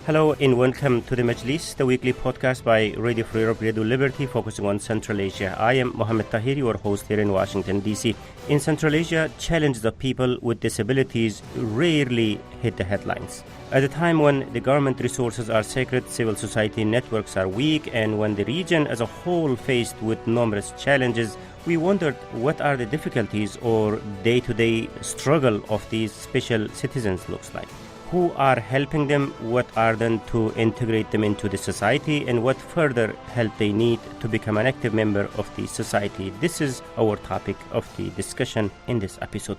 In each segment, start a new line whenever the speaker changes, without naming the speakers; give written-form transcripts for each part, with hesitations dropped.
Hello and welcome to the Majlis, the weekly podcast by Radio Free Europe, Radio Liberty, focusing on Central Asia. I am Mohammed Tahir, your host here in Washington, D.C. In Central Asia, challenges of people with disabilities rarely hit the headlines. At a time when the government resources are sacred, civil society networks are weak, and when the region as a whole faced with numerous challenges, we wondered what are the difficulties or day-to-day struggle of these special citizens looks like. Who are helping them, what are done to integrate them into the society, and what further help they need to become an active member of the society. This is our topic of the discussion in this episode.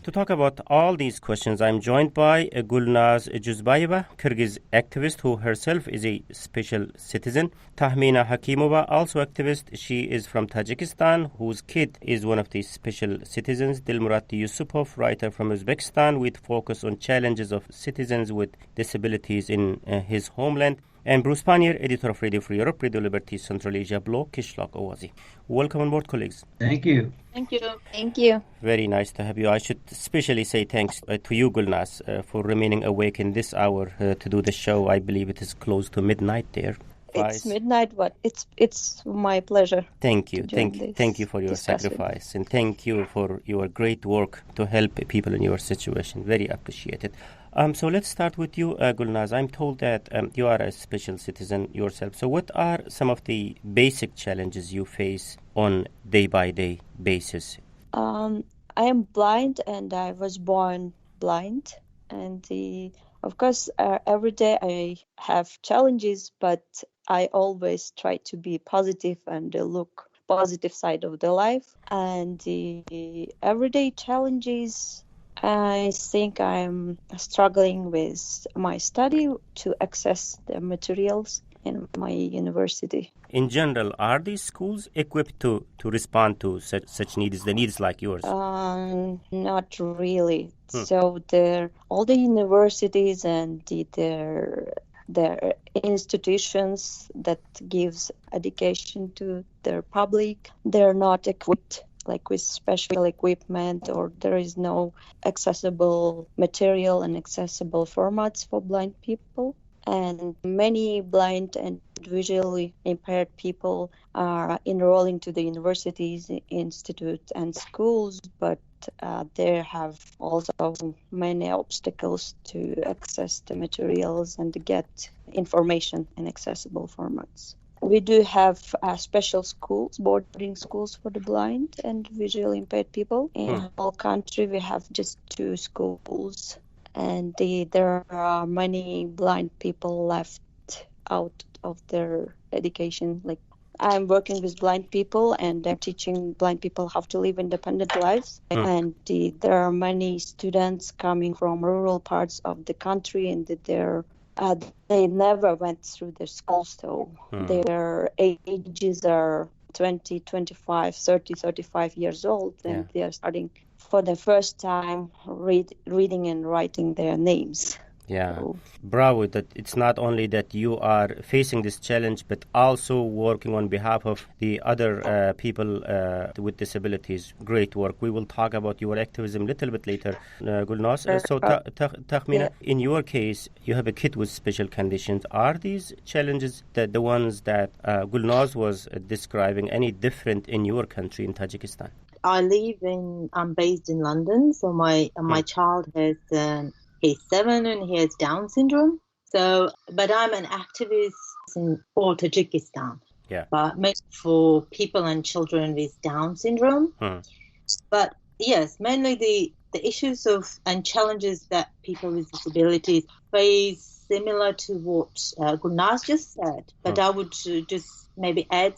To talk about all these questions, I'm joined by Gulnaz Juzbayeva, Kyrgyz activist who herself is a special citizen. Tahmina Hakimova, also activist. She is from Tajikistan, whose kid is one of these special citizens. Dilmurat Yusupov, writer from Uzbekistan, with focus on challenges of citizens with disabilities in his homeland. And Bruce Pannier, editor of Radio Free Europe, Radio Liberty, Central Asia blog, Kishlak Owazi. Welcome on board, colleagues.
Thank you.
Thank you.
Thank you.
Very nice to have you. I should especially say thanks to you, Gulnaz, for remaining awake in this hour to do the show. I believe it is close to midnight there.
It's midnight, but it's my pleasure.
Thank you. Thank you for your sacrifice, and thank you for your great work to help people in your situation. Very appreciated. So let's start with you, Gulnaz. I'm told that you are a special citizen yourself. So what are some of the basic challenges you face on day-by-day basis?
I am blind, and I was born blind. And of course, every day I have challenges, but I always try to be positive and look positive side of the life. And the everyday challenges, I think I'm struggling with my study to access the materials in my university.
In general, are these schools equipped to respond to such needs, the needs like yours?
Not really. So all the universities and their institutions that gives education to their public, they're not equipped like with special equipment, or there is no accessible material and accessible formats for blind people. And many blind and visually impaired people are enrolling to the universities, institutes, and schools, but they have also many obstacles to access the materials and to get information in accessible formats. We do have special schools, boarding schools for the blind and visually impaired people. In the whole country, we have just 2 schools, and there are many blind people left out of their education. Like, I'm working with blind people, and I'm teaching blind people how to live independent lives. And there are many students coming from rural parts of the country, and they never went through the school, so their ages are 20, 25, 30, 35 years old, and they are starting for the first time reading and writing their names.
Yeah, so, bravo, that it's not only that you are facing this challenge, but also working on behalf of the other people with disabilities. Great work. We will talk about your activism a little bit later, Gulnaz. So, Tahmina, in your case, you have a kid with special conditions. Are these challenges, the ones that Gulnaz was describing, any different in your country, in Tajikistan?
I'm based in London, so my child has... he's 7 and he has Down syndrome. So, but I'm an activist for Tajikistan.
Yeah.
But mainly for people and children with Down syndrome. But yes, mainly the issues and challenges that people with disabilities face, similar to what Gulnaz just said. But I would just maybe add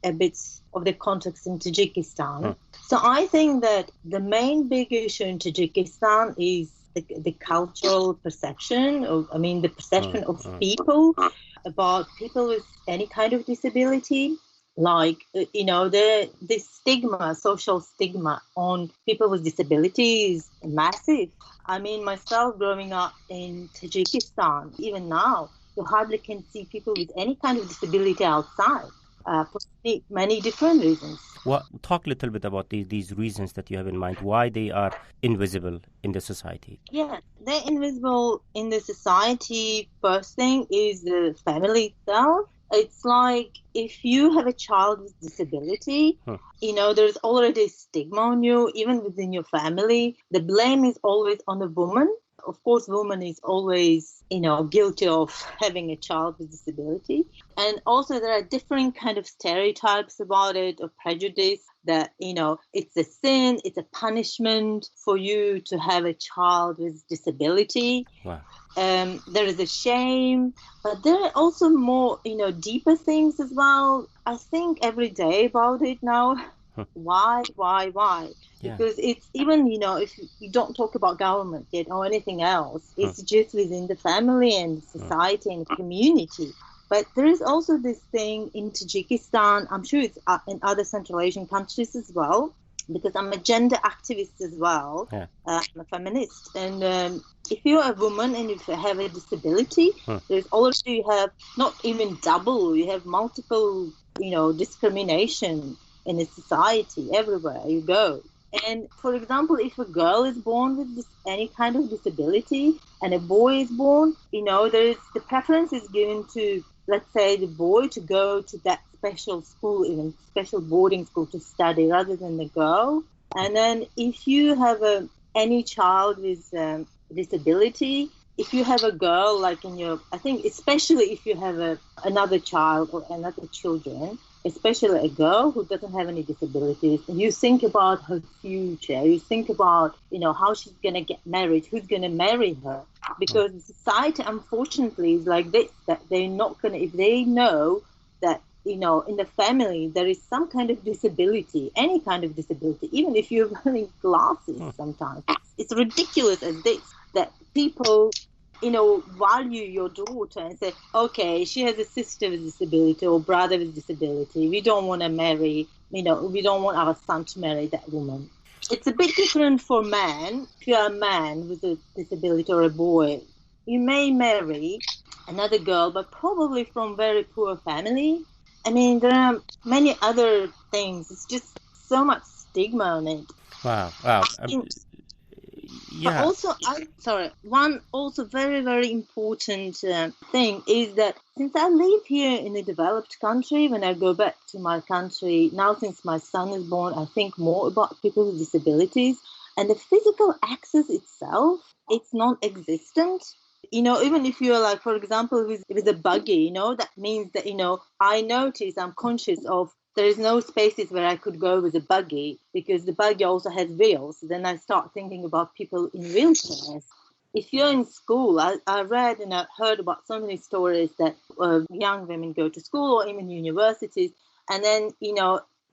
a bits of the context in Tajikistan. So I think that the main big issue in Tajikistan is the cultural perception the perception of people about people with any kind of disability. Like, the stigma, social stigma on people with disabilities is massive. I mean, myself growing up in Tajikistan, even now, you hardly can see people with any kind of disability outside. for many different reasons.
Talk a little bit about these reasons that you have in mind, why they are invisible in the society.
Yeah, they're invisible in the society. First thing is the family itself. It's like if you have a child with disability, there's already a stigma on you, even within your family. The blame is always on the woman. Of course, woman is always, guilty of having a child with disability. And also there are different kind of stereotypes about it, or prejudice that, it's a sin, it's a punishment for you to have a child with disability.
Wow.
There is a shame, but there are also more, deeper things as well. I think every day about it now. Why?
Yeah.
Because it's even, if you don't talk about government yet or anything else, it's just within the family and society and community. But there is also this thing in Tajikistan, I'm sure it's in other Central Asian countries as well, because I'm a gender activist as well.
Yeah.
I'm a feminist. And if you're a woman and if you have a disability, there's already, you have not even double, you have multiple, discrimination in a society everywhere you go. And for example, if a girl is born with any kind of disability and a boy is born, the preference is given to, let's say, the boy to go to that special school, even special boarding school to study rather than the girl. And then if you have any child with disability, if you have a girl like I think especially if you have another child or another children, especially a girl who doesn't have any disabilities, you think about her future. You think about, how she's going to get married, who's going to marry her. Because society, unfortunately, is like this, that they're not going to, if they know that, in the family, there is some kind of disability, any kind of disability, even if you're wearing glasses sometimes. It's ridiculous as this, that people value your daughter and say, okay, she has a sister with disability or brother with disability. We don't want to marry, we don't want our son to marry that woman. It's a bit different for man. If you're a man with a disability or a boy, you may marry another girl, but probably from very poor family. I mean, there are many other things. It's just so much stigma on it.
Wow.
But also, one also very, very important thing is that since I live here in a developed country, when I go back to my country, now since my son is born, I think more about people with disabilities. And the physical access itself, it's non-existent. Even if you're like, for example, with a buggy, that means that, I'm conscious of there is no spaces where I could go with a buggy because the buggy also has wheels. Then I start thinking about people in wheelchairs. If you're in school, I read and I heard about so many stories that young women go to school or even universities. And then,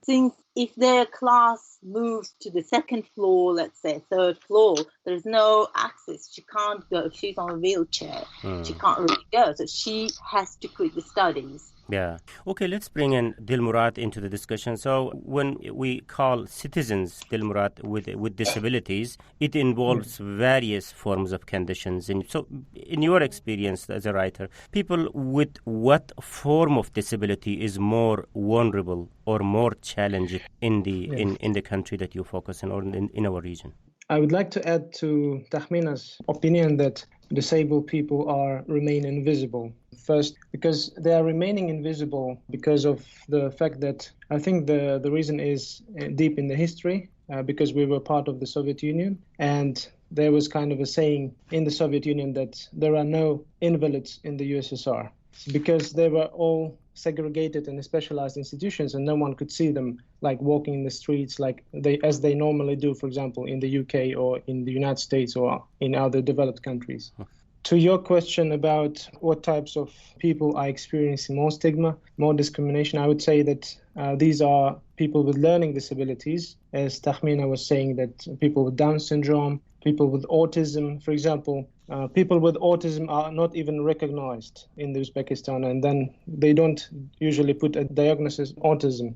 since if their class moves to the second floor, let's say third floor, there's no access. She can't go. If she's on a wheelchair, she can't really go. So she has to quit the studies.
Yeah. Okay, let's bring in Dilmurad into the discussion. So when we call citizens, Dilmurad, with disabilities, it involves various forms of conditions. And so in your experience as a writer, people with what form of disability is more vulnerable or more challenged in the country that you focus on or in our region?
I would like to add to Tahmina's opinion that disabled people remain invisible. First, because they are remaining invisible because of the fact that I think the reason is deep in the history, because we were part of the Soviet Union, and there was kind of a saying in the Soviet Union that there are no invalids in the USSR, because they were all segregated in specialized institutions and no one could see them like walking in the streets as they normally do, for example, in the UK or in the United States or in other developed countries. To your question about what types of people are experiencing more stigma, more discrimination, I would say that these are people with learning disabilities, as Tahmina was saying, that people with Down syndrome, people with autism, for example. People with autism are not even recognized in Uzbekistan, and then they don't usually put a diagnosis autism.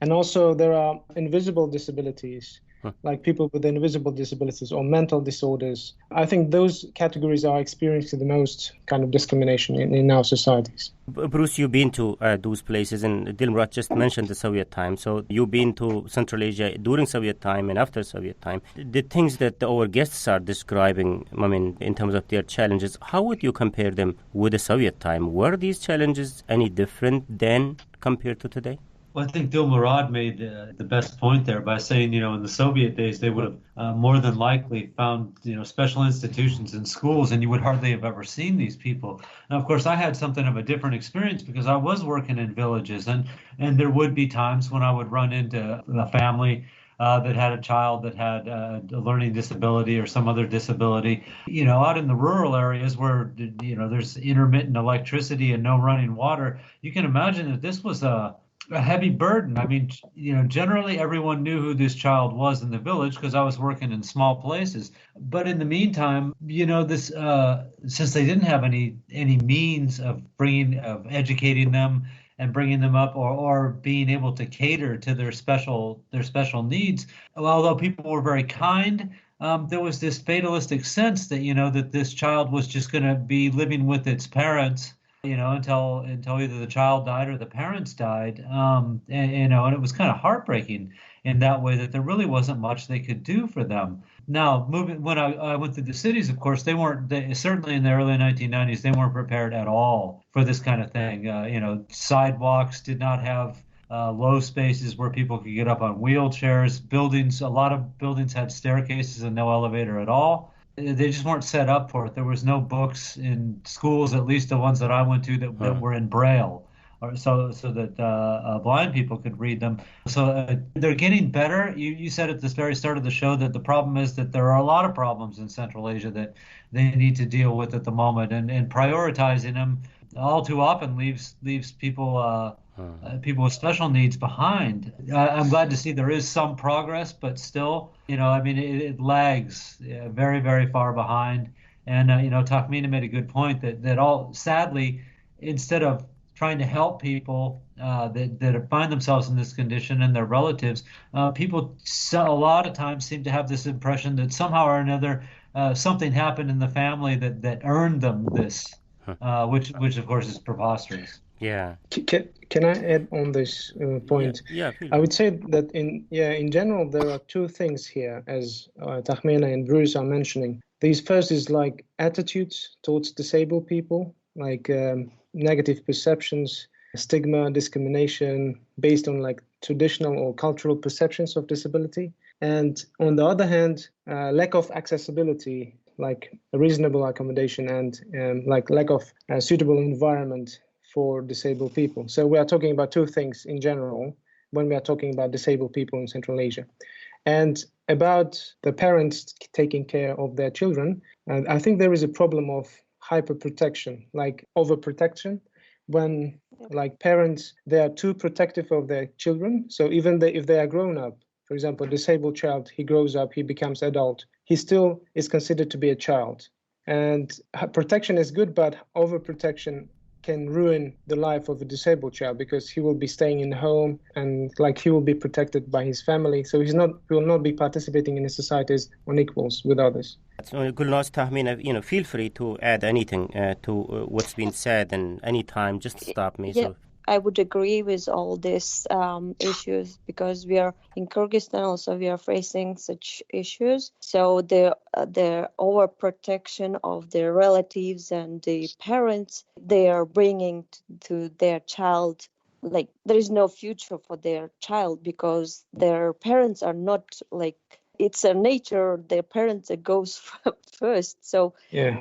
And also there are invisible disabilities, like people with invisible disabilities or mental disorders. I think those categories are experiencing the most kind of discrimination in our societies.
Bruce, you've been to those places, and Dilmrat just mentioned the Soviet time. So you've been to Central Asia during Soviet time and after Soviet time. The things that our guests are describing, I mean, in terms of their challenges, how would you compare them with the Soviet time? Were these challenges any different then compared to today?
Well, I think Dilmurad made the best point there by saying, in the Soviet days, they would have more than likely found, special institutions and schools, and you would hardly have ever seen these people. Now, of course, I had something of a different experience because I was working in villages, and there would be times when I would run into a family that had a child that had a learning disability or some other disability. Out in the rural areas where, there's intermittent electricity and no running water, you can imagine that this was a heavy burden. I mean, generally everyone knew who this child was in the village because I was working in small places. But in the meantime, this since they didn't have any means of educating them and bringing them up or being able to cater to their special needs, although people were very kind, there was this fatalistic sense that that this child was just going to be living with its parents, until either the child died or the parents died. And it was kind of heartbreaking in that way that there really wasn't much they could do for them. Now, when I went to the cities, of course, certainly in the early 1990s, they weren't prepared at all for this kind of thing. Sidewalks did not have low spaces where people could get up on wheelchairs. A lot of buildings had staircases and no elevator at all. They just weren't set up for it. There was no books in schools, at least the ones that I went to, that were in Braille, so that blind people could read them. So they're getting better. You said at the very start of the show that the problem is that there are a lot of problems in Central Asia that they need to deal with at the moment, and prioritizing them all too often leaves people with special needs behind. I'm glad to see there is some progress, but still, it lags very, very far behind. And, Tahmina made a good point that sadly, instead of trying to help people that find themselves in this condition and their relatives, people a lot of times seem to have this impression that somehow or another something happened in the family that earned them this, which of course is preposterous.
Yeah.
Can I add on this point?
Yeah.
I would say that in general there are two things here, as Tahmina and Bruce are mentioning. These first is like attitudes towards disabled people, like negative perceptions, stigma, discrimination based on like traditional or cultural perceptions of disability. And on the other hand, lack of accessibility, like reasonable accommodation and like lack of a suitable environment for disabled people. So we are talking about two things in general when we are talking about disabled people in Central Asia. And about the parents taking care of their children, I think there is a problem of hyperprotection, like overprotection, when like parents, they are too protective of their children. So even if they are grown up, for example, a disabled child, he grows up, he becomes adult, he still is considered to be a child. And protection is good, but overprotection can ruin the life of a disabled child because he will be staying in home and like he will be protected by his family. So he will not be participating in the societies on equals with others.
So, Gulnaz, Tahmina, feel free to add anything to what's been said, and any time, just stop me.
Yeah.
So.
I would agree with all these issues because we are in Kyrgyzstan also we are facing such issues. So the overprotection of their relatives and the parents, they are bringing to their child, like there is no future for their child because their parents are not like, it's a nature, their parents goes first. So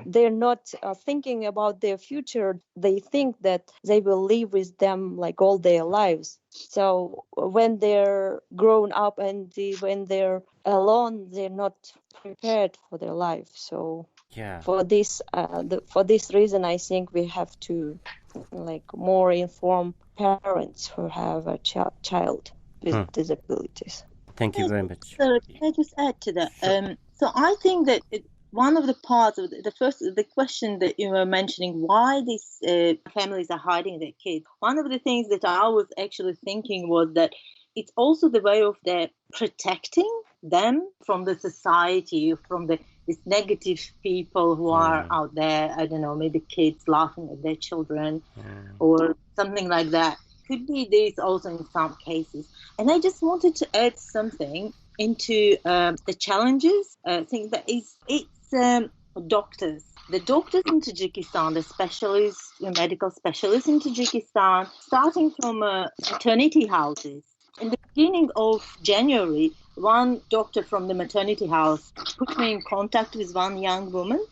they're not thinking about their future. They think that they will live with them like all their lives. So when they're grown up and when they're alone, they're not prepared for their life. So for this reason, I think we have to like more inform parents who have a child with disabilities.
Thank you very much.
So can I just add to that? Sure. So I think that one of the parts of the question that you were mentioning, why these families are hiding their kids. One of the things that I was actually thinking was that it's also the way of their protecting them from the society, from these negative people who are out there. I don't know, maybe kids laughing at their children or something like that. Could be this also in some cases. And I just wanted to add something into the challenges. I think that it's doctors. The doctors in Tajikistan, the medical specialists in Tajikistan, starting from maternity houses. In the beginning of January, one doctor from the maternity house put me in contact with one young woman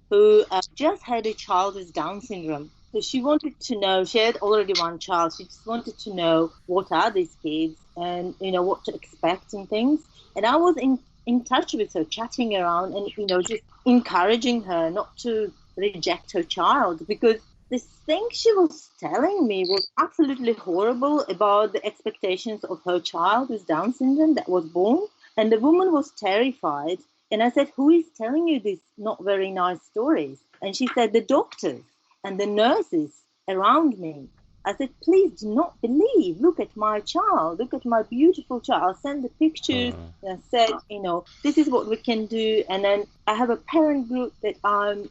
who just had a child with Down syndrome. So she wanted to know, she had already one child, she just wanted to know what are these kids and, what to expect and things. And I was in touch with her, chatting around and, just encouraging her not to reject her child, because the thing she was telling me was absolutely horrible about the expectations of her child with Down syndrome that was born. And the woman was terrified. And I said, who is telling you these not very nice stories? And she said, the doctors and the nurses around me. I said, please do not believe. Look at my child. Look at my beautiful child. I'll send the pictures. And I said, this is what we can do. And then I have a parent group that I'm,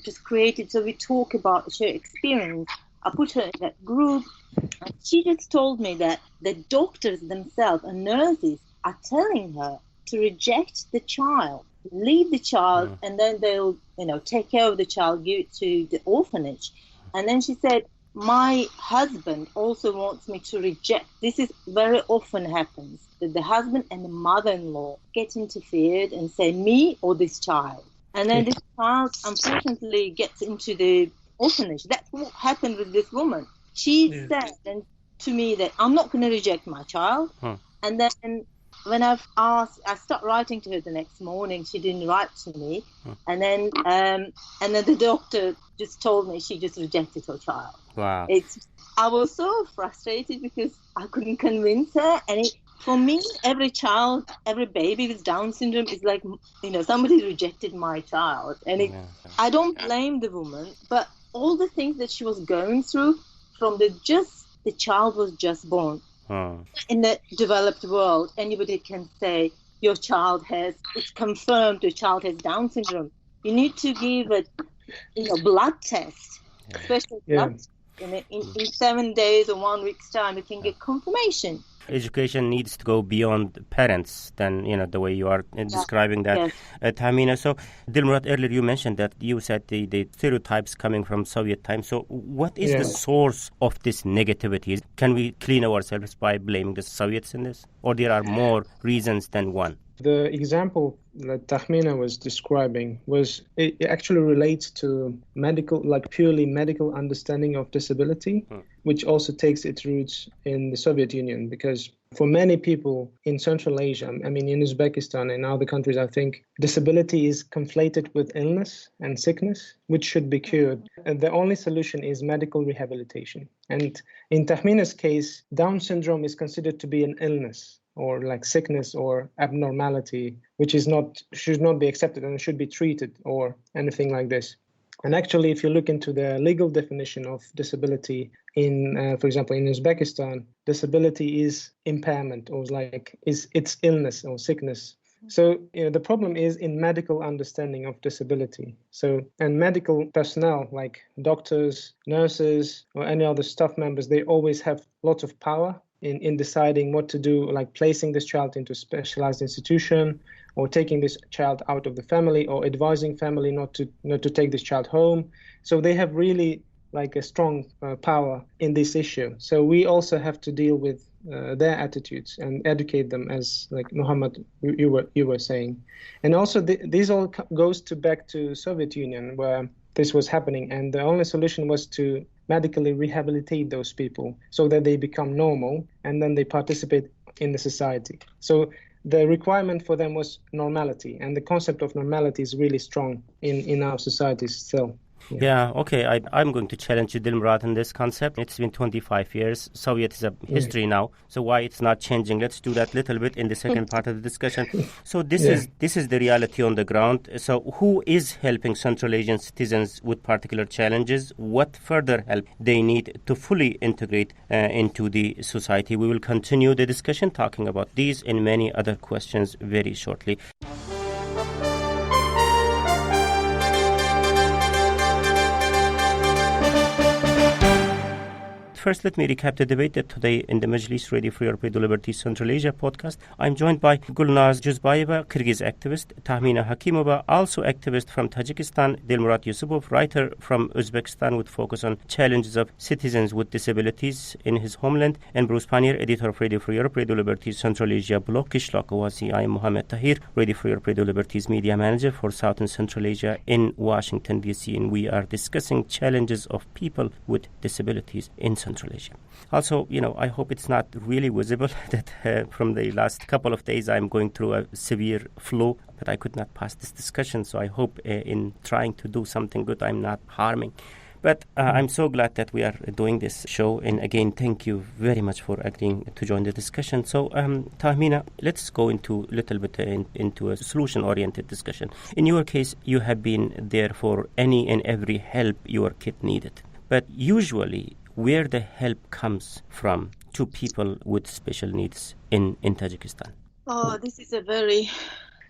just created. So we talk about her experience. I put her in that group. And she just told me that the doctors themselves and nurses are telling her to reject the child, leave the child, and then they'll, take care of the child, give it to the orphanage. And then she said, my husband also wants me to reject. This is very often happens, that the husband and the mother-in-law get interfered and say, me or this child. And then this child, unfortunately, gets into the orphanage. That's what happened with this woman. She said to me that I'm not going to reject my child. And then when I start writing to her the next morning, she didn't write to me. And then the doctor just told me she just rejected her child.
Wow.
I was so frustrated because I couldn't convince her. And for me, every baby with Down syndrome is like, somebody rejected my child. And I don't blame the woman, but all the things that she was going through from the child was just born. In the developed world, anybody can say your child it's confirmed your child has Down syndrome. You need to give a blood test, especially blood test. In 7 days or 1 week's time, you can get confirmation.
Education needs to go beyond parents than, the way you are describing that, Tahmina. So, Dilmurat, earlier you mentioned that you said the stereotypes coming from Soviet times. So, what is the source of this negativity? Can we clean ourselves by blaming the Soviets in this? Or there are more reasons than one?
The example that Tahmina was describing it actually relates to purely medical understanding of disability, which also takes its roots in the Soviet Union. Because for many people in Central Asia, in Uzbekistan and other countries, I think disability is conflated with illness and sickness, which should be cured. And the only solution is medical rehabilitation. And in Tahmina's case, Down syndrome is considered to be an illness, or like sickness or abnormality, which should not be accepted and should be treated or anything like this. And actually, if you look into the legal definition of disability for example, in Uzbekistan, disability is impairment or it's illness or sickness. So the problem is in medical understanding of disability. And medical personnel like doctors, nurses, or any other staff members, they always have lots of power in deciding what to do, like placing this child into a specialized institution or taking this child out of the family or advising family not to take this child home. So they have really a strong power in this issue. So we also have to deal with their attitudes and educate them, as like Muhammad you were saying. And also this all goes back to Soviet Union, where this was happening, and the only solution was to medically rehabilitate those people so that they become normal and then they participate in the society. So the requirement for them was normality, and the concept of normality is really strong in our societies still.
Yeah, okay. I'm going to challenge you, Dilmrat, in this concept. It's been 25 years. Soviet is a history now. So why it's not changing? Let's do that little bit in the second part of the discussion. So this is the reality on the ground. So who is helping Central Asian citizens with particular challenges? What further help they need to fully integrate into the society? We will continue the discussion talking about these and many other questions very shortly. First, let me recap the debate that today in the Majlis Radio Free Europe Radio Liberty Central Asia podcast, I'm joined by Gulnaz Juzbayeva, Kyrgyz activist, Tahmina Hakimova, also activist from Tajikistan, Dilmurat Yusupov, writer from Uzbekistan with focus on challenges of citizens with disabilities in his homeland, and Bruce Pannier, editor of Radio Free Europe Radio Liberty Central Asia blog, Kishlak Awasi. I am Mohammed Tahir, Radio Free Europe Radio Liberty's media manager for South and Central Asia in Washington, D.C., and we are discussing challenges of people with disabilities in Central Asia. Also, I hope it's not really visible that from the last couple of days I'm going through a severe flu, but I could not pass this discussion, so I hope in trying to do something good I'm not harming. But I'm so glad that we are doing this show, and again, thank you very much for agreeing to join the discussion. So, Tahmina, let's go into a little bit into a solution-oriented discussion. In your case, you have been there for any and every help your kid needed. But usually, where the help comes from to people with special needs in Tajikistan?
Oh, this is a very,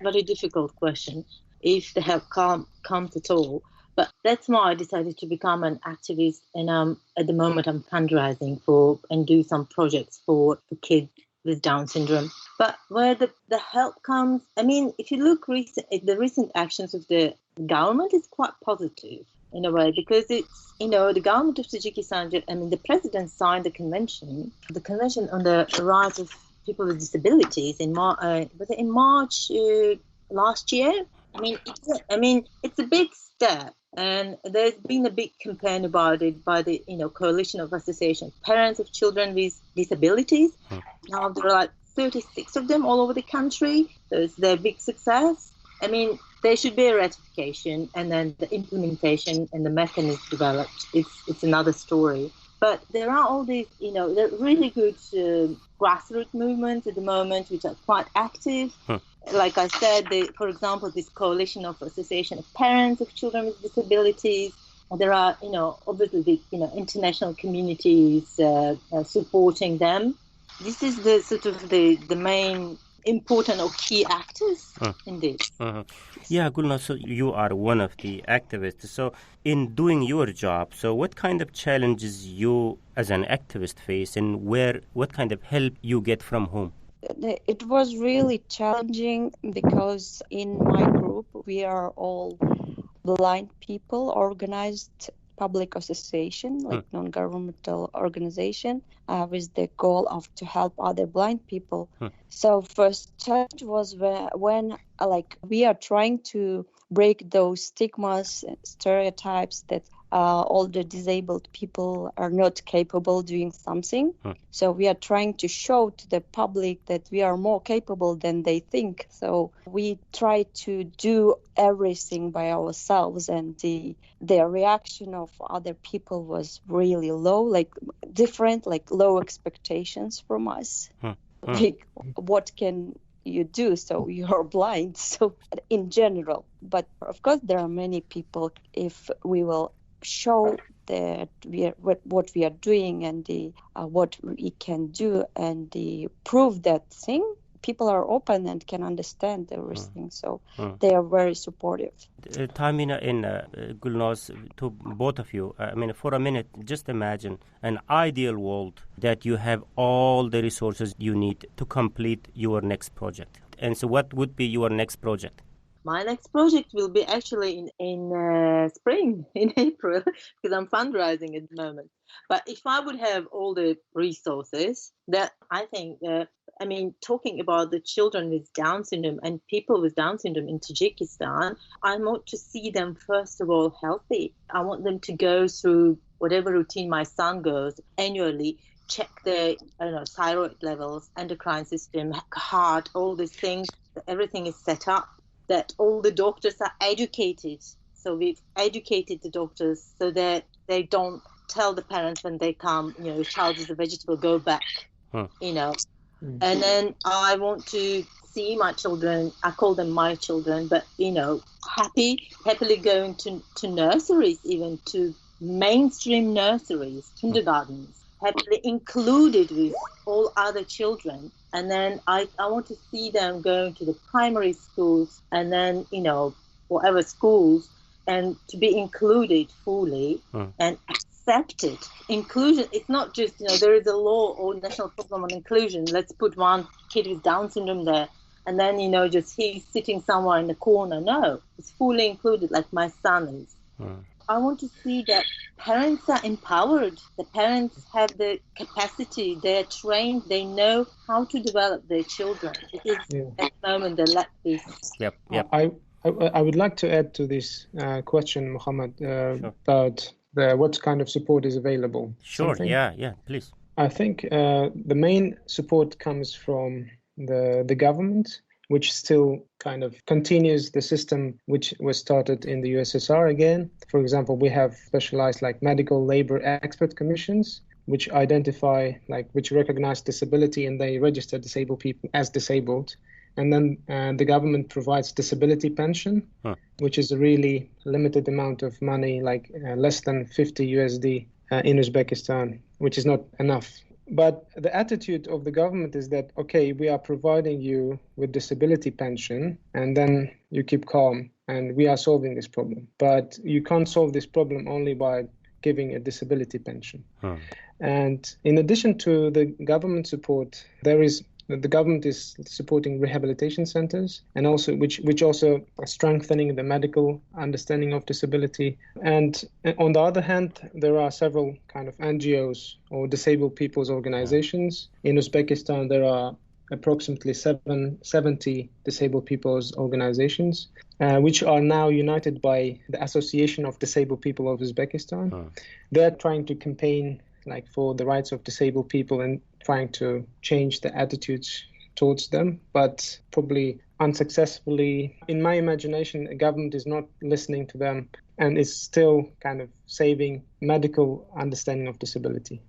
very difficult question, if the help comes at all. But that's why I decided to become an activist, and at the moment I'm fundraising for and do some projects for kids with Down syndrome. But where the help comes, if you look at the recent actions of the government, is quite positive in a way, because it's, the government of Tajikistan, the president signed the convention on the rights of people with disabilities in March last year. It's a big step, and there's been a big campaign about it by the coalition of associations, parents of children with disabilities. Now there are like 36 of them all over the country. So it's their big success. There should be a ratification, and then the implementation and the mechanism developed. It's another story. But there are all these, there are really good grassroots movements at the moment, which are quite active. Like I said, for example, this coalition of association of parents of children with disabilities. There are, obviously the, international communities supporting them. This is the sort of the main important or key actors in this.
Yeah, Gulnaz, so you are one of the activists. So in doing your job, so what kind of challenges you as an activist face, and what kind of help you get from whom?
It was really challenging because in my group we are all blind people, organized public association, like non-governmental organization, with the goal of to help other blind people. So first challenge was when we are trying to break those stigmas, stereotypes that all the disabled people are not capable of doing something. So we are trying to show to the public that we are more capable than they think. So we try to do everything by ourselves, and the reaction of other people was really low, low expectations from us. Like, what can you do? So you're blind. So in general, but of course there are many people, if we will show that what we are doing and what we can do, and prove that thing, people are open and can understand everything. So they are very supportive.
Tahmina and Gulnaz, to both of you, for a minute, just imagine an ideal world that you have all the resources you need to complete your next project. And so what would be your next project?
My next project will be actually in spring, in April, because I'm fundraising at the moment. But if I would have all the resources, that I think, talking about the children with Down syndrome and people with Down syndrome in Tajikistan, I want to see them, first of all, healthy. I want them to go through whatever routine my son goes annually, check their thyroid levels, endocrine system, heart, all these things, everything is set up, that all the doctors are educated So we've educated the doctors so that they don't tell the parents when they come, your child is a vegetable, go back, And then I want to see my children, I call them my children, but, happily going to nurseries, even to mainstream nurseries, kindergartens, happily included with all other children. And then I want to see them going to the primary schools and then, whatever schools, and to be included fully and accepted. Inclusion, it's not just, there is a law or national program on inclusion. Let's put one kid with Down syndrome there and then, just he's sitting somewhere in the corner. No, it's fully included like my son is. I want to see that parents are empowered. The parents have the capacity. They're trained. They know how to develop their children. It is at the moment they lack this.
Yep.
I would like to add to this question, Mohammed, about what kind of support is available.
Sure.
Something?
Yeah, please.
I think the main support comes from the government, which still kind of continues the system which was started in the USSR again. For example, we have specialized medical labor expert commissions, which identify, which recognize disability and they register disabled people as disabled. And then the government provides disability pension, which is a really limited amount of money, less than 50 USD in Uzbekistan, which is not enough. But the attitude of the government is that, okay, we are providing you with disability pension and then you keep calm and we are solving this problem. But you can't solve this problem only by giving a disability pension. And in addition to the government support, the government is supporting rehabilitation centers and also which also are strengthening the medical understanding of disability. And on the other hand, there are several kind of NGOs or disabled people's organizations. In Uzbekistan, there are approximately 70 disabled people's organizations, which are now united by the Association of Disabled People of Uzbekistan. They're trying to campaign for the rights of disabled people and trying to change the attitudes towards them, but probably unsuccessfully. In my imagination, the government is not listening to them and is still kind of saving medical understanding of disability.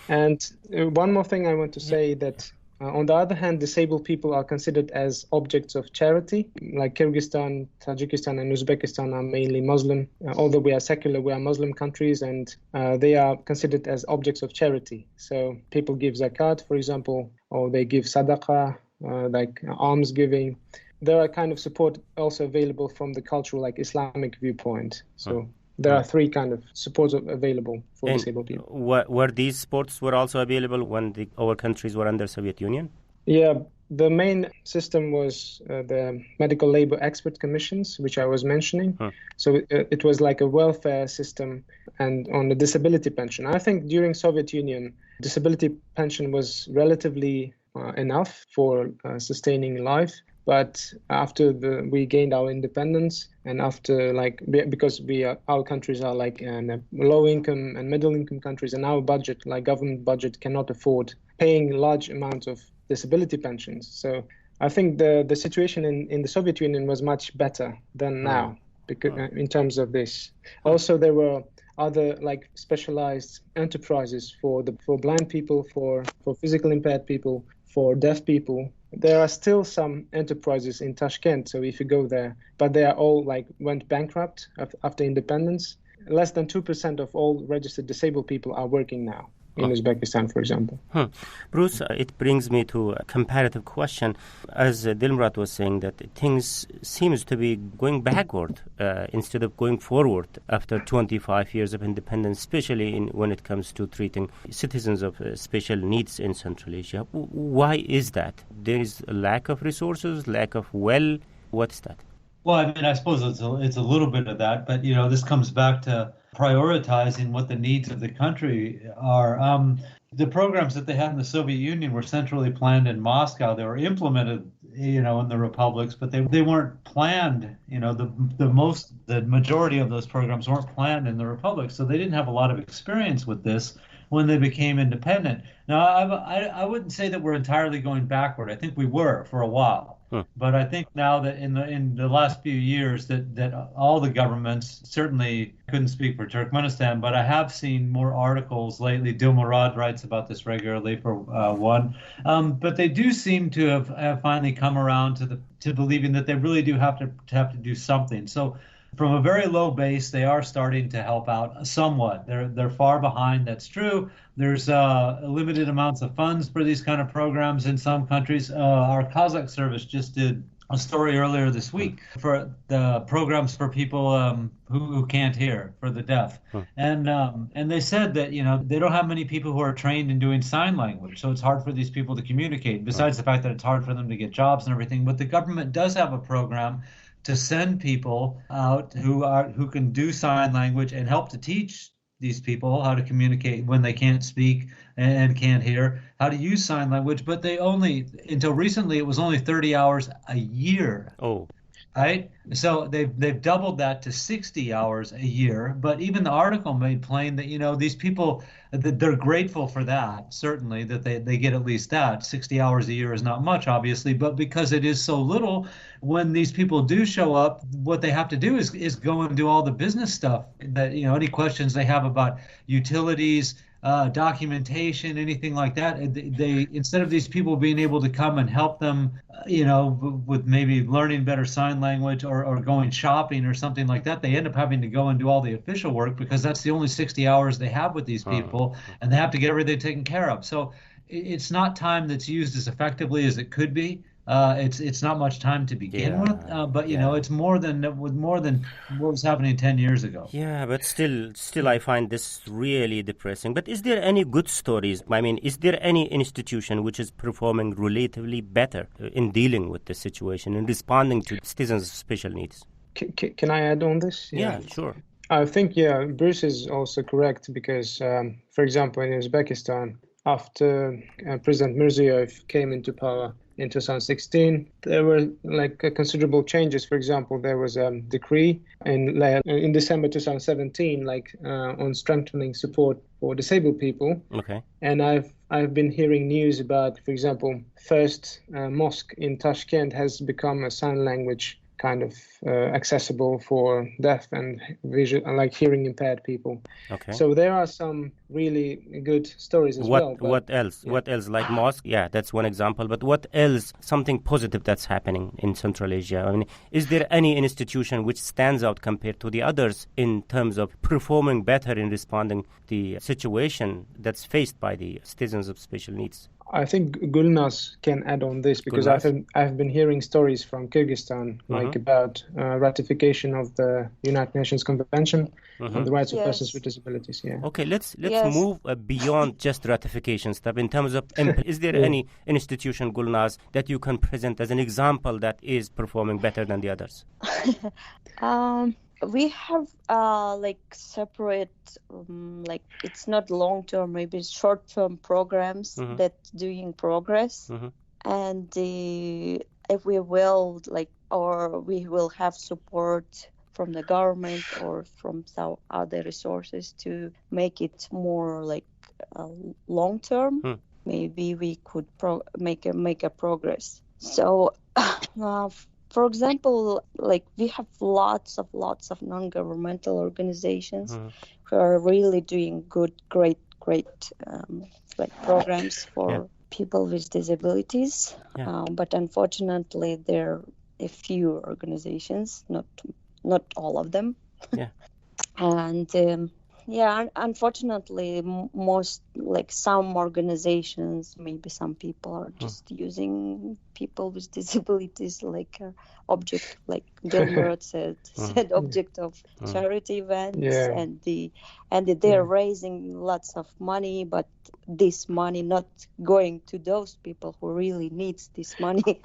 And one more thing I want to say that on the other hand, disabled people are considered as objects of charity. Like Kyrgyzstan, Tajikistan, and Uzbekistan are mainly Muslim. Although we are secular, we are Muslim countries, and they are considered as objects of charity. So people give zakat, for example, or they give sadaqah, alms giving. There are kind of support also available from the cultural, Islamic viewpoint. So there are three kind of supports available for disabled people.
Were these supports were also available when our countries were under Soviet Union?
Yeah, the main system was the medical labor expert commissions, which I was mentioning. So it was like a welfare system and on the disability pension. I think during Soviet Union, disability pension was relatively enough for sustaining life. But after we gained our independence and after because our countries are low income and middle income countries and our budget, government budget cannot afford paying large amounts of disability pensions. So I think the situation in the Soviet Union was much better than now because in terms of this. Also, there were other specialized enterprises for blind people, for physical impaired people, for deaf people. There are still some enterprises in Tashkent, so if you go there, but they are all went bankrupt after independence. Less than 2% of all registered disabled people are working now in Uzbekistan, for example.
Bruce, it brings me to a comparative question. As Dilmrat was saying, that things seems to be going backward instead of going forward after 25 years of independence, especially when it comes to treating citizens of special needs in Central Asia. Why is that? There is a lack of resources, lack of what is that?
Well, I mean, I suppose it's a little bit of that, but this comes back to prioritizing what the needs of the country are. The programs that they had in the Soviet Union were centrally planned in Moscow. They were implemented, in the republics, but they weren't planned. The majority of those programs weren't planned in the republics, so they didn't have a lot of experience with this. when they became independent. Now, I wouldn't say that we're entirely going backward. I think we were for a while. But I think now that in the last few years that all the governments, certainly couldn't speak for Turkmenistan, but I have seen more articles lately. Dilmurad writes about this regularly for one. But they do seem to have finally come around to believing that they really do have to do something. So from a very low base, they are starting to help out somewhat. They're far behind. That's true. There's limited amounts of funds for these kind of programs in some countries. Our Kazakh service just did a story earlier this week for the programs for people who can't hear, for the deaf, and they said that they don't have many people who are trained in doing sign language, so it's hard for these people to communicate. Besides the fact that it's hard for them to get jobs and everything, but the government does have a program to send people out who can do sign language and help to teach these people how to communicate when they can't speak and can't hear, how to use sign language. But until recently, it was only 30 hours a year.
Oh.
Right? So they've doubled that to 60 hours a year. But even the article made plain that, these people, that they're grateful for that, certainly, that they get at least that. 60 hours a year is not much, obviously, but because it is so little, when these people do show up, what they have to do is go and do all the business stuff that, any questions they have about utilities, documentation, anything like that. They instead of these people being able to come and help them, with maybe learning better sign language or going shopping or something like that, they end up having to go and do all the official work because that's the only 60 hours they have with these people, and they have to get everything taken care of. So it's not time that's used as effectively as it could be. It's not much time to begin with, but it's more than what was happening 10 years ago.
Yeah, but still, I find this really depressing. But is there any good stories? I mean, is there any institution which is performing relatively better in dealing with this situation and responding to citizens with special needs?
Can I add on this?
Yeah, sure.
I think, Bruce is also correct because, for example, in Uzbekistan, after President Mirziyoyev came into power in 2016, there were considerable changes. For example, there was a decree in December 2017, on strengthening support for disabled people.
Okay.
And I've been hearing news about, for example, first mosque in Tashkent has become a sign language kind of accessible for deaf and hearing impaired people.
Okay.
So there are some really good stories as well.
What else? Yeah. What else? Like mosque? Yeah, that's one example. But what else? Something positive that's happening in Central Asia? I mean, is there any institution which stands out compared to the others in terms of performing better in responding to the situation that's faced by the citizens of special needs?
I think Gulnaz can add on this because I've been hearing stories from Kyrgyzstan, about ratification of the United Nations Convention on the Rights of Persons with Disabilities. Yeah.
Okay, let's move beyond just ratification stuff. In terms of, is there any institution, Gulnaz, that you can present as an example that is performing better than the others?
We have separate, it's not long-term, maybe short-term programs that doing progress. And if we will, or we will have support from the government or from some other resources to make it more long-term, maybe we could make a progress. So, for example, we have lots of non-governmental organizations who are really doing great programs for people with disabilities. But unfortunately, there are a few organizations, not all of them.
Yeah.
And unfortunately, most some organizations, maybe some people are just using people with disabilities like object, like Dilmurad said object of charity events, and they're raising lots of money, but this money not going to those people who really needs this money.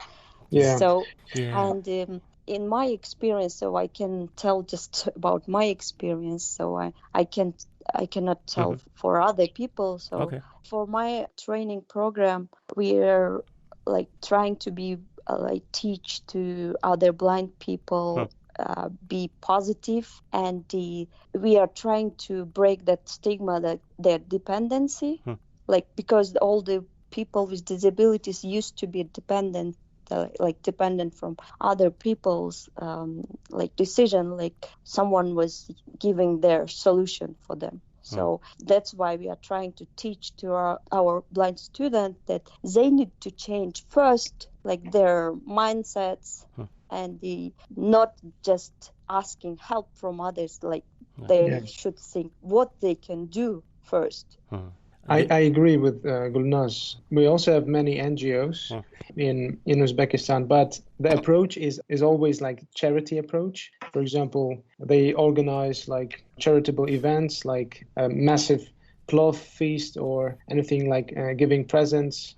And in my experience, so I can tell just about my experience, so I cannot tell for other people. So for my training program, we are trying to be teach to other blind people be positive, and we are trying to break that stigma that their dependency, because all the people with disabilities used to be dependent from other people's decision, like someone was giving their solution for them. So that's why we are trying to teach to our blind students that they need to change first, like their mindsets, and not just asking help from others. Like they should think what they can do first.
I agree with Gulnaz. We also have many NGOs in Uzbekistan, but the approach is always like charity approach. For example, they organize like charitable events, like a massive cloth feast or anything like giving presents.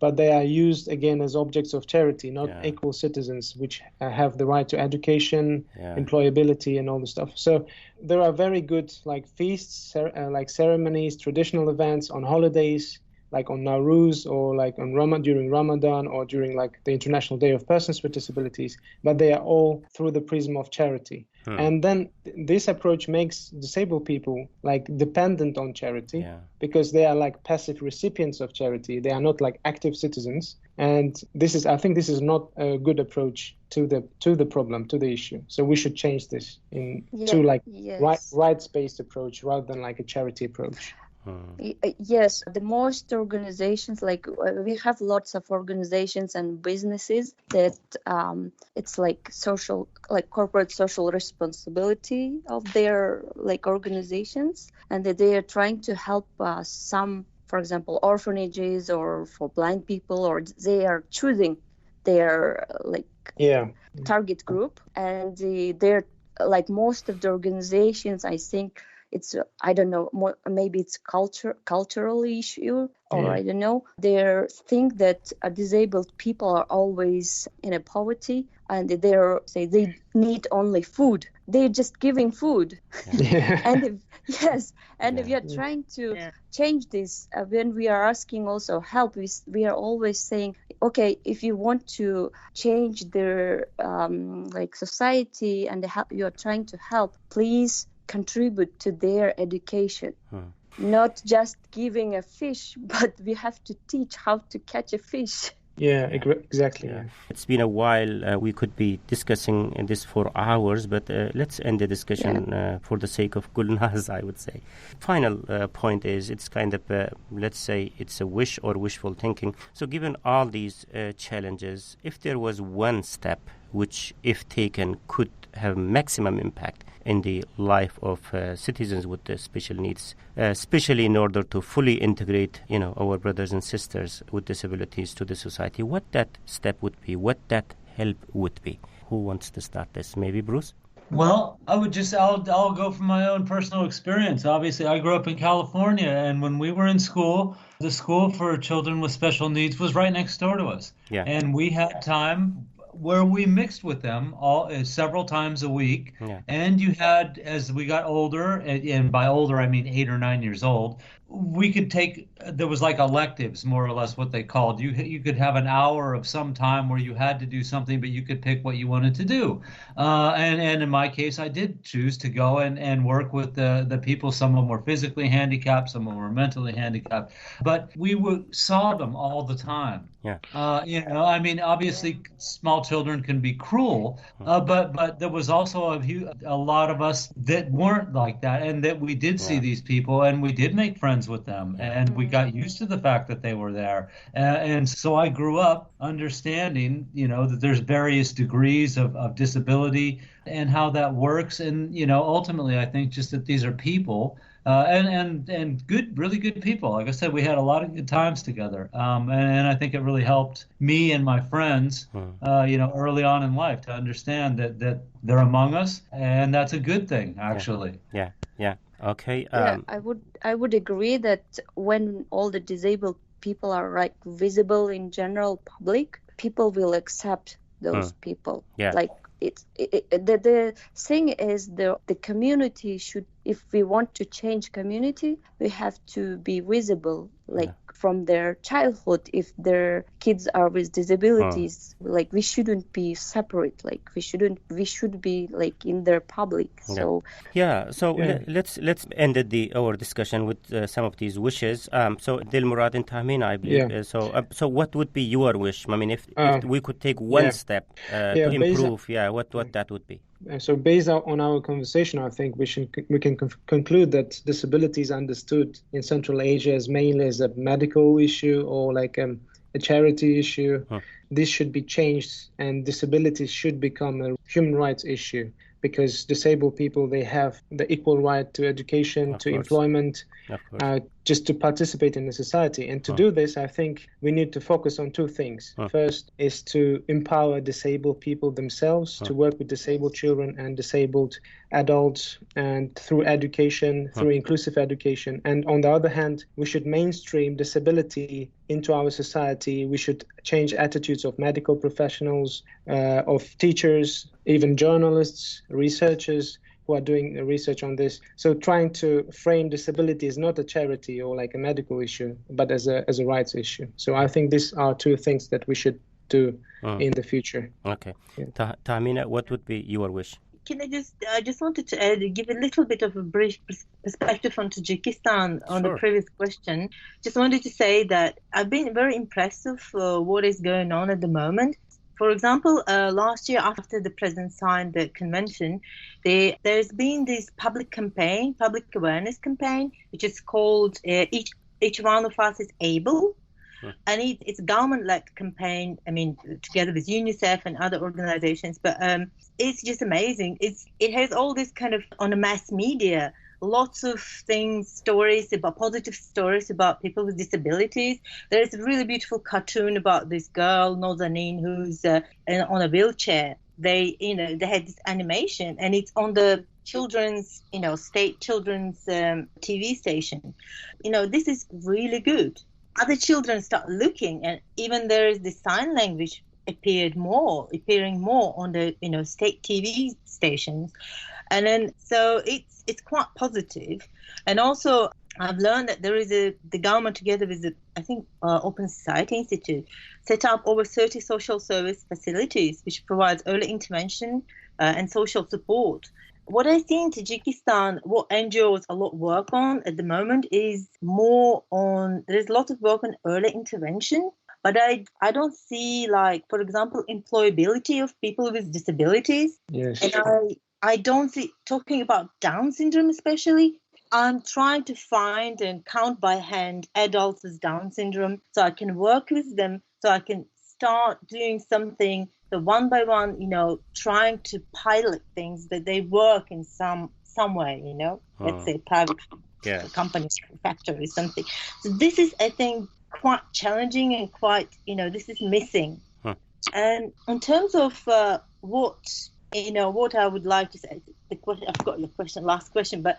But they are used again as objects of charity, not equal citizens, which have the right to education, employability, and all the stuff. So there are very good like feasts, like ceremonies, traditional events on holidays, like on Nowruz or like on during Ramadan or during like the International Day of Persons with Disabilities. But they are all through the prism of charity. And then this approach makes disabled people like dependent on charity because they are like passive recipients of charity. They are not like active citizens. And I think this is not a good approach to the problem, to the issue. So we should change this to like rights-based approach rather than like a charity approach.
Yes, the most organizations, like we have lots of organizations and businesses that it's like social, like corporate social responsibility of their like organizations, and that they are trying to help some, for example, orphanages or for blind people, or they are choosing their target group, and they're like most of the organizations, I think. It's, I don't know, maybe it's cultural issue, or I don't know. They think that disabled people are always in a poverty, and they need only food. They're just giving food. And if we are trying to change this, when we are asking also help, we are always saying, okay, if you want to change their society and you are trying to help, please contribute to their education. Not just giving a fish, but we have to teach how to catch a fish.
Exactly.
It's been a while. We could be discussing this for hours, but let's end the discussion for the sake of Gulnaz, I would say. Final point is, it's kind of, let's say, it's a wish or wishful thinking. So given all these challenges, if there was one step which, if taken, could have maximum impact in the life of citizens with special needs, especially in order to fully integrate, our brothers and sisters with disabilities to the society, what that step would be, what that help would be. Who wants to start this? Maybe Bruce?
Well, I'll go from my own personal experience. Obviously, I grew up in California, and when we were in school, the school for children with special needs was right next door to us. And we had time where we mixed with them several times a week. And you had, as we got older, and by older I mean 8 or 9 years old, we could there was like electives, more or less what they called. You could have an hour of some time where you had to do something, but you could pick what you wanted to do. And in my case, I did choose to go and work with the people. Some of them were physically handicapped, some of them were mentally handicapped, but we saw them all the time. I mean, obviously small children can be cruel, but there was also a lot of us that weren't like that, and that we did see these people, and we did make friends with them, and we got used to the fact that they were there. And so I grew up understanding, that there's various degrees of disability and how that works. And, ultimately, I think just that these are people, and good, really good people. Like I said, we had a lot of good times together. And I think it really helped me and my friends, early on in life, to understand that they're among us, and that's a good thing, actually.
Yeah. Okay.
I would agree that when all the disabled people are like visible in general public, people will accept those people. Like the thing is, the community should, if we want to change community, we have to be visible, like from their childhood. If their kids are with disabilities, like we shouldn't be separate. Like we should be like in their public. So
let's end our discussion with some of these wishes. So Dilmurad and Tahmina, I believe. So what would be your wish? I mean, if we could take one step to improve, what that would be?
So based on our conversation, I think we can conclude that disability is understood in Central Asia as mainly as a medical issue or like a charity issue. This should be changed, and disability should become a human rights issue, because disabled people, they have the equal right to education, to employment, just to participate in the society. And to do this, I think we need to focus on two things. First is to empower disabled people themselves, to work with disabled children and disabled adults, and through education, through inclusive education. And on the other hand, we should mainstream disability into our society. We should change attitudes of medical professionals, of teachers, even journalists, researchers who are doing research on this. So trying to frame disability as not a charity or like a medical issue, but as a rights issue. So I think these are two things that we should do in the future.
Okay. Tahmina, what would be your wish?
Can I just wanted to give a little bit of a brief perspective on Tajikistan on the previous question. Just wanted to say that I've been very impressed of what is going on at the moment. For example, last year after the president signed the convention, there's been this public awareness campaign, which is called Each One of Us is Able. And it's a government-led campaign, I mean, together with UNICEF and other organizations. But it's just amazing. It has all this kind of, on the mass media, lots of positive stories about people with disabilities. There is a really beautiful cartoon about this girl, Nazanin, who's on a wheelchair. They had this animation, and it's on the children's, state children's TV station. This is really good. Other children start looking, and even there is the sign language appearing more on the state TV stations, and then so it's quite positive. And also I've learned that there is the government together with the Open Society Institute set up over 30 social service facilities which provides early intervention and social support. What I see in Tajikistan, what NGOs a lot work on at the moment is there's a lot of work on early intervention, but I don't see, like, for example, employability of people with disabilities.
Yes.
And I don't see, talking about Down syndrome especially, I'm trying to find and count by hand adults with Down syndrome so I can work with them, so I can start doing something. So one by one, trying to pilot things that they work in some way, let's say private company, factory, something. So this is, I think, quite challenging and quite, this is missing. And in terms of what I would like to say, I've got your last question, but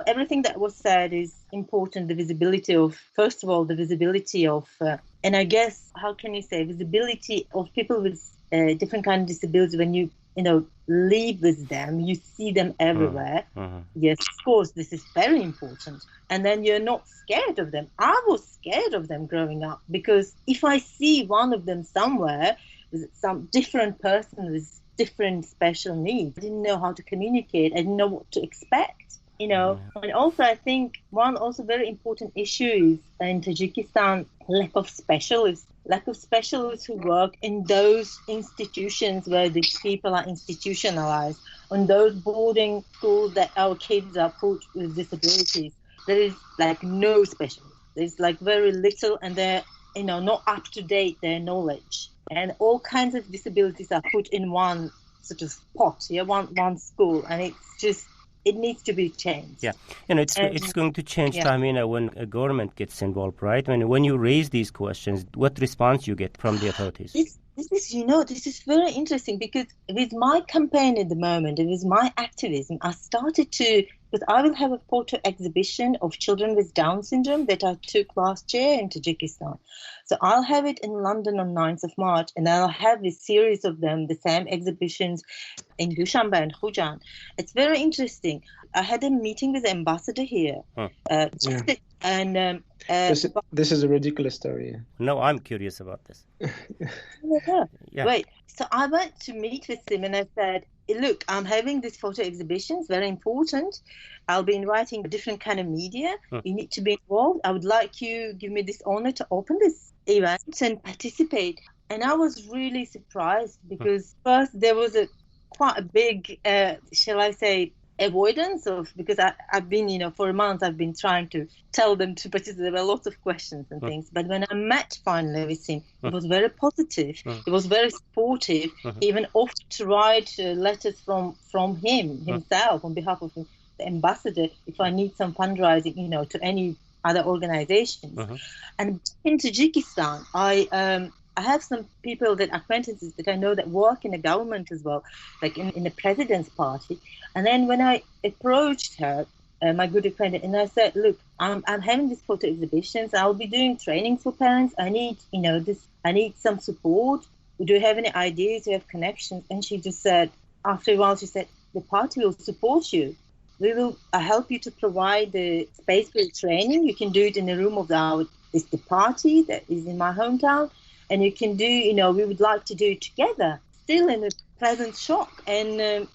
everything that was said is important. The visibility of, first of all, and I guess, how can you say, visibility of people with different kind of disabilities. When you live with them, you see them everywhere. Yes, of course, this is very important. And then you're not scared of them. I was scared of them growing up, because if I see one of them somewhere with some different person with different special needs, I didn't know how to communicate. I didn't know what to expect. And also I think one also very important issue is in Tajikistan, lack of specialists who work in those institutions where these people are institutionalized, on those boarding schools that our kids are put with disabilities. There is like no specialists. There's like very little, and they're not up to date, their knowledge, and all kinds of disabilities are put in one sort of pot, one school, and it needs to be changed.
Yeah, it's going to change, Tahmina, when a government gets involved, right? When you raise these questions, what response you get from the authorities?
This is very interesting, because with my campaign at the moment and with my activism, I started to because I will have a photo exhibition of children with Down syndrome that I took last year in Tajikistan. So I'll have it in London on 9th of March, and I'll have a series of them, the same exhibitions in Dushanbe and Khujan. It's very interesting. I had a meeting with the ambassador here. And
this is a ridiculous story.
No, I'm curious about this.
Yeah. Wait, so I went to meet with him and I said, look, I'm having this photo exhibition. It's very important. I'll be inviting different kind of media. You need to be involved. I would like you give me this honor to open this event and participate. And I was really surprised because first there was quite a big, shall I say, avoidance of, because I've been, for a month, I've been trying to tell them to participate. There were lots of questions and things. But when I met finally with him, it was very positive. It was very supportive. He even offered to write letters from himself on behalf of the ambassador if I need some fundraising, to any other organizations. And in Tajikistan, I have some people acquaintances that I know that work in the government as well, like in the president's party. And then when I approached her, my good friend, and I said, look, I'm having these photo exhibitions. I'll be doing trainings for parents. I need, I need some support. Do you have any ideas? Do you have connections? And she just said, after a while, she said, the party will support you. We will help you to provide the space for training. You can do it in the room of the party that is in my hometown. And you can do, we would like to do it together, still in a present shock. And,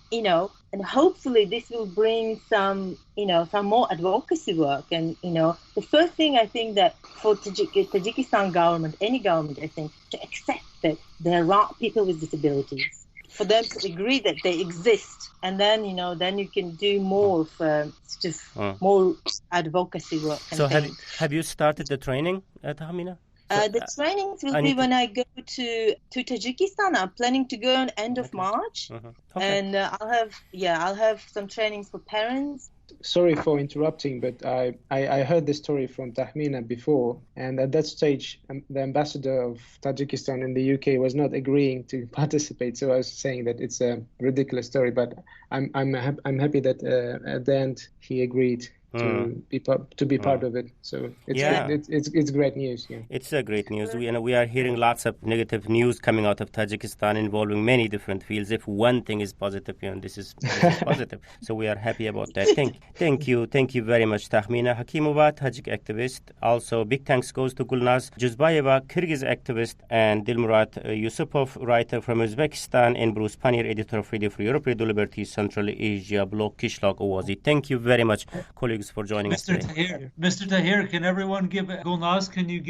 and hopefully this will bring some more advocacy work. And, the first thing I think that for Tajikistan government, any government, I think, to accept that there are people with disabilities, for them to agree that they exist. And then, then you can do more of more advocacy work.
So have you started the training at Tahmina?
The trainings will be when I go to Tajikistan. I'm planning to go on end of March, and I'll have some trainings for parents.
Sorry for interrupting, but I heard the story from Tahmina before, and at that stage, the ambassador of Tajikistan in the UK was not agreeing to participate. So I was saying that it's a ridiculous story, but I'm happy that at the end he agreed to be part of it. So it's great news. Yeah,
it's great news. We are hearing lots of negative news coming out of Tajikistan involving many different fields. If one thing is positive, this is positive. So we are happy about that. Thank you very much, Tahmina Hakimova, Tajik activist. Also, big thanks goes to Gulnaz Juzbayeva, Kyrgyz activist, and Dilmurat Yusupov, writer from Uzbekistan, and Bruce Pannier, editor of Radio Free Europe, Radio Liberty, Central Asia blog, Kishlok Owazi. Thank you very much, colleagues, for joining us today.
Mr. Tahir, can everyone Gulnaz, can you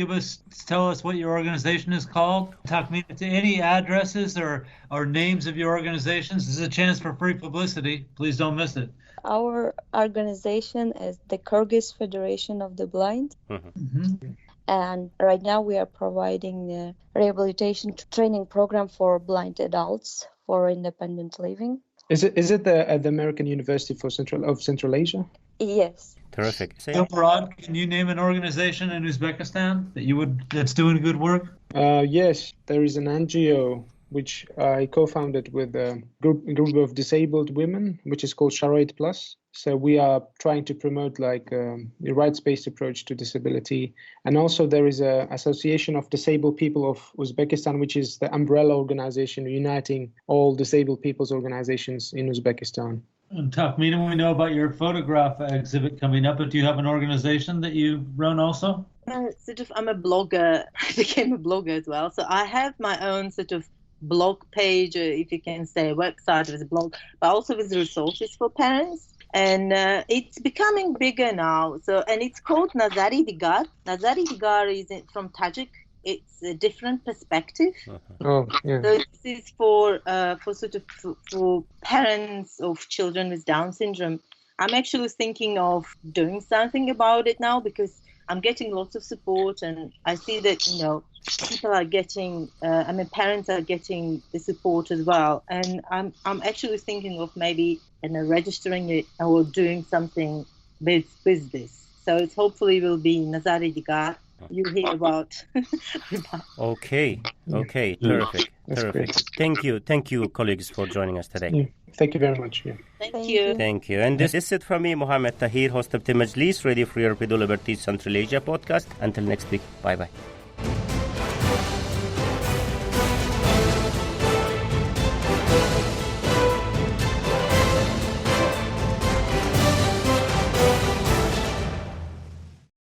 tell us what your organization is called? Tahmina, to any addresses or names of your organizations. This is a chance for free publicity. Please don't miss it.
Our organization is the Kyrgyz Federation of the Blind. And right now we are providing a rehabilitation training program for blind adults for independent living.
Is it at the American University for Central Asia?
Yes.
Terrific.
Murad, can you name an organization in Uzbekistan that's doing good work?
Yes, there is an NGO which I co-founded with a group of disabled women, which is called Sharoit Plus. So we are trying to promote a rights-based approach to disability. And also there is an Association of Disabled People of Uzbekistan, which is the umbrella organization uniting all disabled people's organizations in Uzbekistan.
And Tahmina, we know about your photograph exhibit coming up, but do you have an organization that you run also?
I'm a blogger. I became a blogger as well. So I have my own blog page, or if you can say a website with a blog, but also with resources for parents. And it's becoming bigger now. And it's called Nazari Digar. Nazari Digar is from Tajik. It's a different perspective.
Oh, yeah.
So this is for parents of children with Down syndrome. I'm actually thinking of doing something about it now because I'm getting lots of support, and I see that people are getting. Parents are getting the support as well, and I'm actually thinking of maybe registering it or doing something with this. So it hopefully will be Nazari Digar. You hear about.
Okay, terrific.
That's great.
Thank you, colleagues, for joining us today.
Yeah. Thank you very much. Yeah.
Thank you.
Thank you. And this is it from me, Mohammed Tahir, host of the Majlis, Radio Free Europe, Liberty, Central Asia podcast. Until next week, bye-bye.